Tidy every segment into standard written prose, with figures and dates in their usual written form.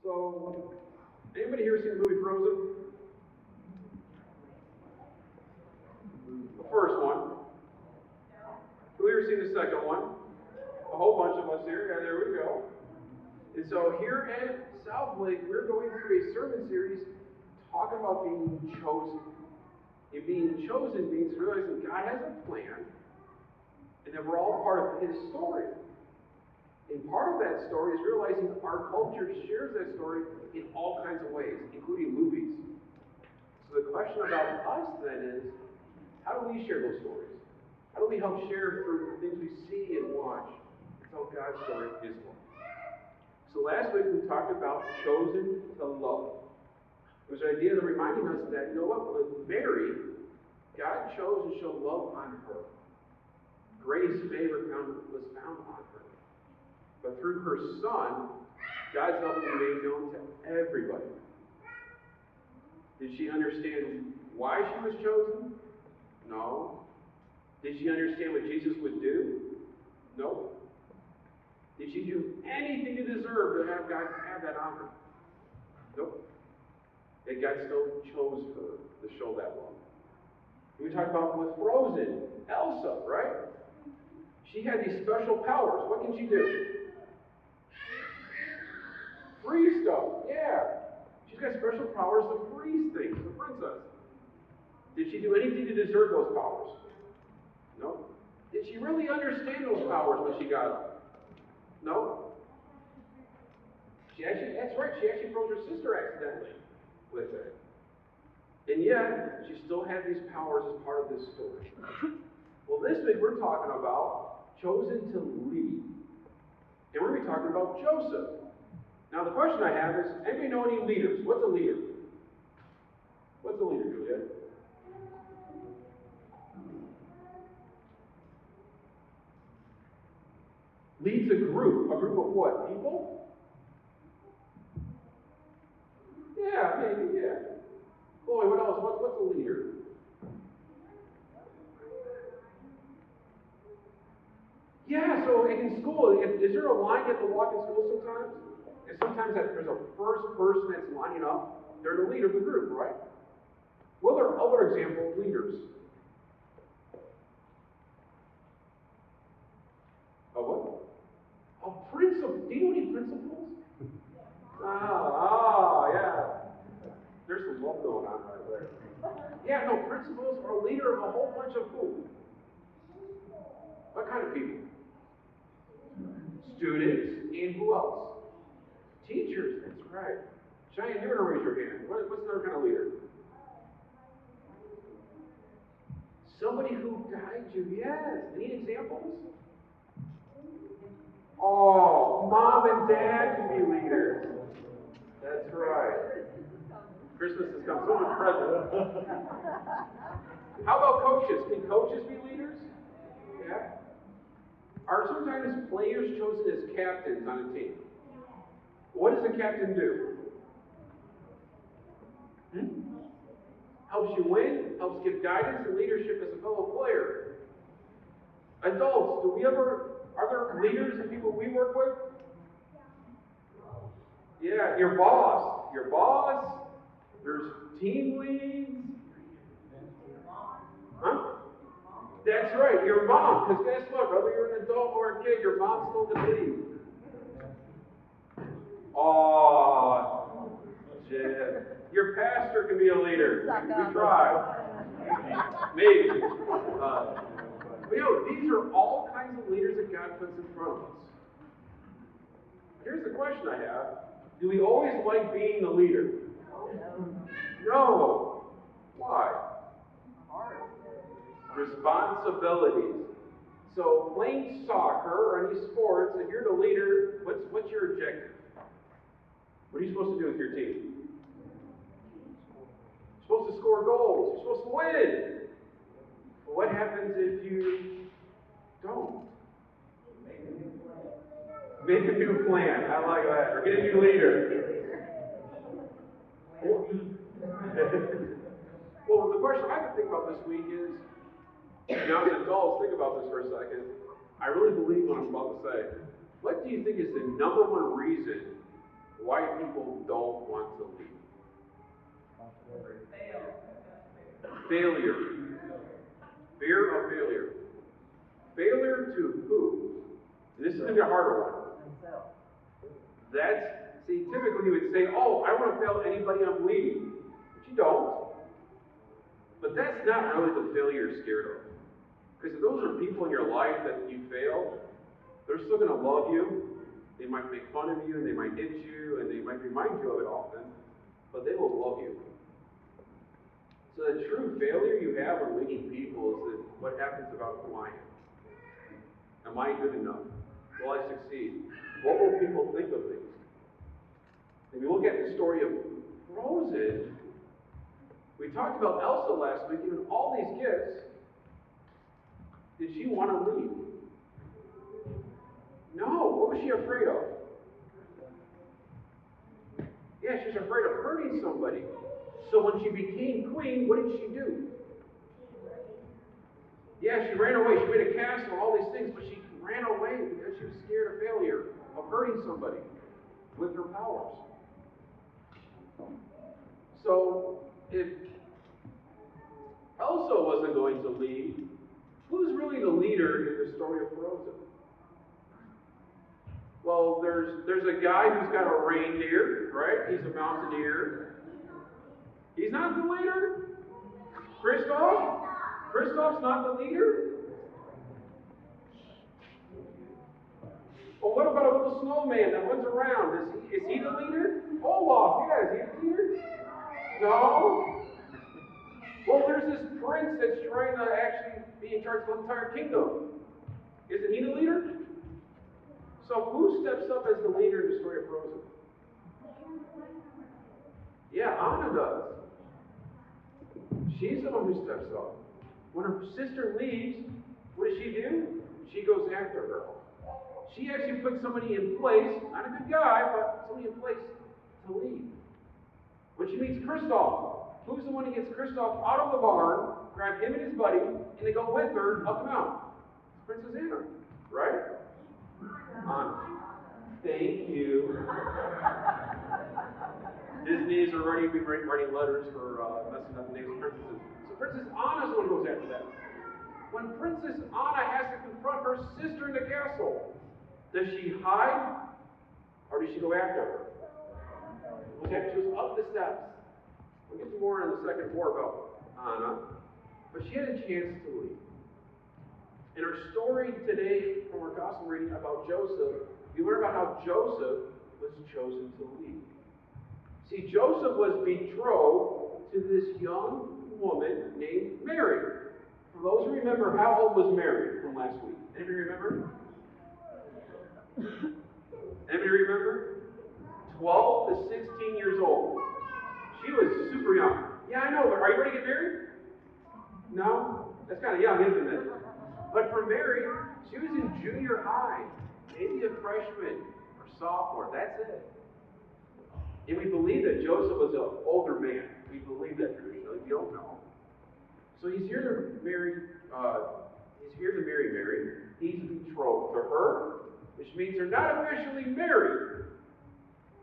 So, anybody here seen the movie Frozen? The first one. Who here seen the second one? A whole bunch of us here. Yeah, there we go. And so here at South Lake, we're going through a sermon series talking about being chosen. And being chosen means realizing God has a plan, and that we're all part of His story. And part of that story is realizing our culture shares that story in all kinds of ways, including movies. So the question about us then is, how do we share those stories? How do we help share through the things we see and watch? That's how God's story is one. So last week we talked about chosen to love. It was an idea of reminding us that, you know what, with Mary, God chose to show love on her. Grace, favor was found on her. But through her Son, God's love will be made known to everybody. Did she understand why she was chosen? No. Did she understand what Jesus would do? No. Did she do anything to deserve to have God have that honor? Nope. Yet God still chose her to show that love. We talked about with Frozen, Elsa, right? She had these special powers. What can she do? Freeze stuff, yeah. She's got special powers to freeze things, the princess. Did she do anything to deserve those powers? No. Did she really understand those powers when she got them? No. That's right, she actually froze her sister accidentally with it. And yet, she still had these powers as part of this story. Well, this week we're talking about chosen to lead. And we're going to be talking about Joseph. Now, the question I have is, anybody know any leaders? What's a leader? What's a leader, Juliet? Leads a group. A group of what? People? Yeah, maybe, yeah. Boy, what else? What's a leader? Yeah, so in school, is there a line you have to walk in school sometimes? And sometimes there's a first person that's lining up. They're the leader of the group, right? What are other example of leaders? Oh, what? Oh, principal. Do you know any principals? Yeah. There's some love going on right there. Yeah, no, principals are a leader of a whole bunch of who? What kind of people? Students, and who else? Teachers, that's right. Cheyenne, you're going to raise your hand. What's another kind of leader? Somebody who guides you, yes. Any examples? Oh, mom and dad can be leaders. That's right. Christmas has come, so much presents. How about coaches? Can coaches be leaders? Yeah. Are sometimes players chosen as captains on a team? What does a captain do? Helps you win, helps give guidance and leadership as a fellow player. Adults, are there leaders and people we work with? Yeah, your boss. There's team leads. Huh? That's right, your mom. Because guess what? Whether you're an adult or a kid, your mom's still the lead. Oh, Jim. Your pastor can be a leader. We try. Maybe. But these are all kinds of leaders that God puts in front of us. Here's the question I have. Do we always like being the leader? No. Why? Responsibilities. So playing soccer or any sports, if you're the leader, what's your objective? What are you supposed to do with your team? You're supposed to score goals. You're supposed to win. But what happens if you don't? Make a new plan. I like that. Or get a new leader. Well, the question I can think about this week is, now as adults, think about this for a second. I really believe what I'm about to say. What do you think is the number one reason why people don't want to lead. Failure. Fear of failure. Failure to who? This is going to be a harder one. Typically you would say, oh, I don't want to fail anybody I'm leading. But you don't. But that's not really the failure you're scared of. Because if those are people in your life that you fail, they're still going to love you. They might make fun of you, and they might hit you, and they might remind you of it often, but they will love you. So the true failure you have in leading people is that what happens about who I am. Am I good enough? Will I succeed? What will people think of me? If you look at the story of Chozen, we talked about Elsa last week, given all these gifts, did she want to lead? No. What was she afraid of? Yeah, she's afraid of hurting somebody. So when she became queen, what did she do? Yeah, she ran away. She made a castle, all these things, but she ran away because she was scared of failure, of hurting somebody with her powers. So if Elsa wasn't going to lead, who's really the leader in the story of Frozen? Well, there's a guy who's got a reindeer, right? He's a mountaineer. He's not the leader? Kristoff? Kristoff's not the leader? Well, what about a little snowman that runs around? Is he the leader? Olaf, yeah, is he the leader? No? Well, there's this prince that's trying to actually be in charge of the entire kingdom. Isn't he the leader? So who steps up as the leader in the story of Frozen? Yeah, Anna does. She's the one who steps up. When her sister leaves, what does she do? She goes after her. She actually puts somebody in place, not a good guy, but somebody in place to lead. When she meets Kristoff, who's the one who gets Kristoff out of the barn, grab him and his buddy, and they go with her up the mountain? It's Princess Anna, right? Anna. Thank you. Disney is already been writing letters for messing up the names of princesses. So Princess Anna's the one who goes after that. When Princess Anna has to confront her sister in the castle, does she hide or does she go after her? She goes up the steps. We'll get to more in the second war about Anna, but she had a chance to lead. In our story today from our gospel reading about Joseph, you learn about how Joseph was chosen to lead. See, Joseph was betrothed to this young woman named Mary. For those who remember, how old was Mary from last week? Anybody remember? Anybody remember? 12 to 16 years old. She was super young. Yeah, I know, but are you ready to get married? No? That's kind of young, isn't it? But for Mary, she was in junior high, maybe a freshman or sophomore. That's it. And we believe that Joseph was an older man. We believe that traditionally. We don't know. So he's here to marry Mary. He's betrothed to her, which means they're not officially married,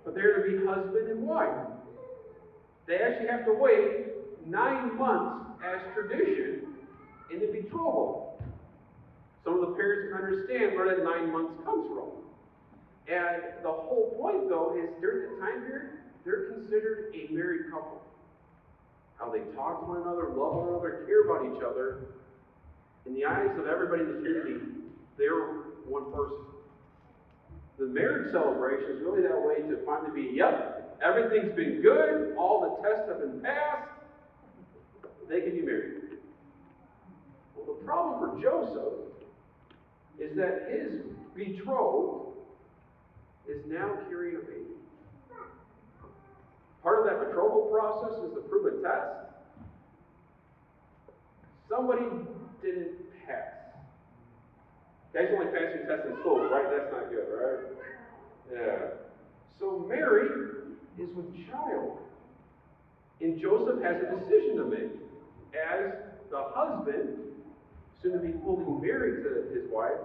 but they're to be husband and wife. They actually have to wait 9 months as tradition in the betrothal. Some of the parents can understand where that 9 months comes from. And the whole point, though, is during the time period, they're considered a married couple. How they talk to one another, love one another, care about each other. In the eyes of everybody in the community, they're one person. The marriage celebration is really that way to finally be, yep, everything's been good, all the tests have been passed, they can be married. Well, the problem for Joseph is that his betrothed is now carrying a baby. Part of that betrothal process is to prove a test. Somebody didn't pass. Guys only pass your test in school, right? That's not good, right? Yeah. So Mary is with child. And Joseph has a decision to make. As the husband, soon to be fully married to his wife,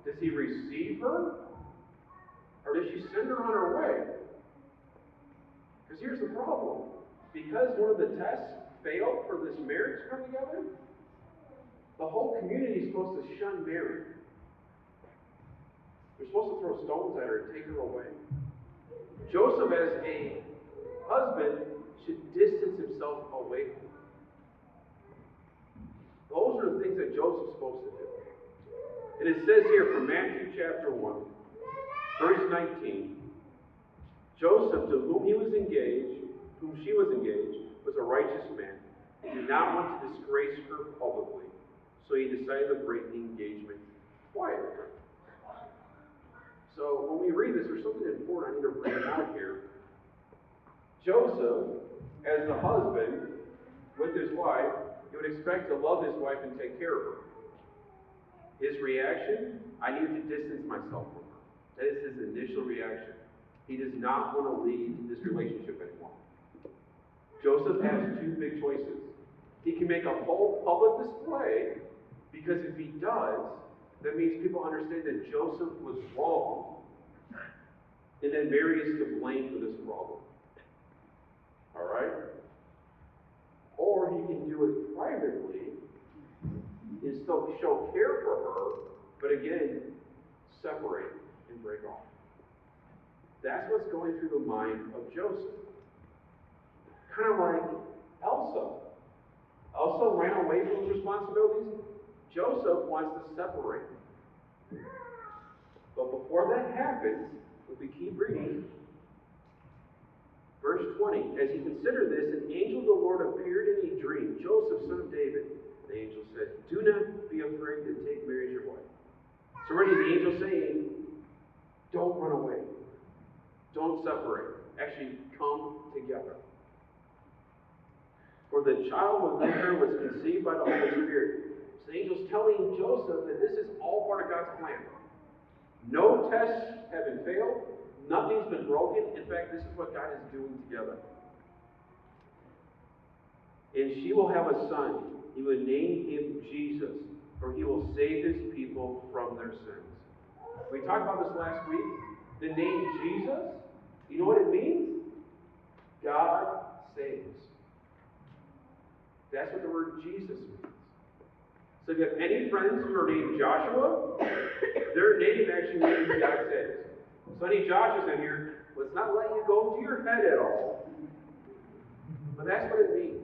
does he receive her? Or does she send her on her way. Because here's the problem. Because one of the tests failed for this marriage to come together, the whole community is supposed to shun Mary. They're supposed to throw stones at her and take her away. Joseph, as a husband, should distance himself away from her. Those are the things that Joseph's supposed to do. And it says here from Matthew chapter 1, verse 19, Joseph, to whom she was engaged, was a righteous man. He did not want to disgrace her publicly, so he decided to break the engagement quietly. So when we read this, there's something important I need to bring out here. Joseph, as the husband with his wife, he would expect to love his wife and take care of her. His reaction, I need to distance myself from her. That is his initial reaction. He does not want to lead this relationship anymore. Joseph has two big choices. He can make a whole public display, because if he does, that means people understand that Joseph was wrong, and then Mary is to blame for this problem. All right? Or he can do it privately and still show care for her, but again, separate and break off. That's what's going through the mind of Joseph. Kind of like Elsa. Elsa ran away from his responsibilities. Joseph wants to separate. But before that happens, if we keep reading, verse 20, as he considered this, an angel of the Lord appeared in a dream. Joseph, son of David. The angel said, do not be afraid to take Mary as your wife. So already the angel saying, don't run away. Don't separate. Actually, come together. For the child within her was conceived by the Holy Spirit. So the angel's telling Joseph that this is all part of God's plan. No tests have been failed. Nothing's been broken. In fact, this is what God is doing together. And she will have a son. He will name him Jesus, for he will save his people from their sins. We talked about this last week. The name Jesus, you know what it means? God saves. That's what the word Jesus means. So if you have any friends who are named Joshua, their name actually means God saves. So any Joshua's in here, let's not let you go to your head at all. But that's what it means.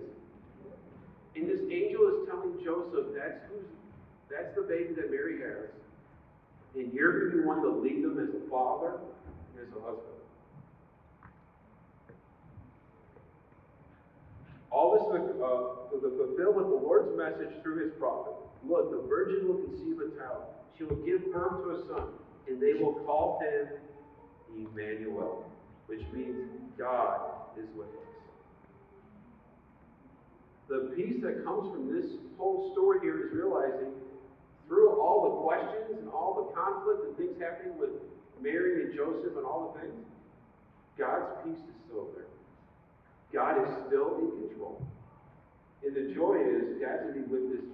And this angel is telling Joseph, that's the baby that Mary has. And you're going to be one to lead them as a father and as a husband. All this is to fulfill with the Lord's message through his prophet. Look, the virgin will conceive a child. She will give birth to a son, and they will call him Emmanuel, which means God is with us. The peace that comes from this whole story here is realizing, through all the questions and all the conflict and things happening with Mary and Joseph and all the things, God's peace is still there. God is still in control. And the joy is God's going to be with this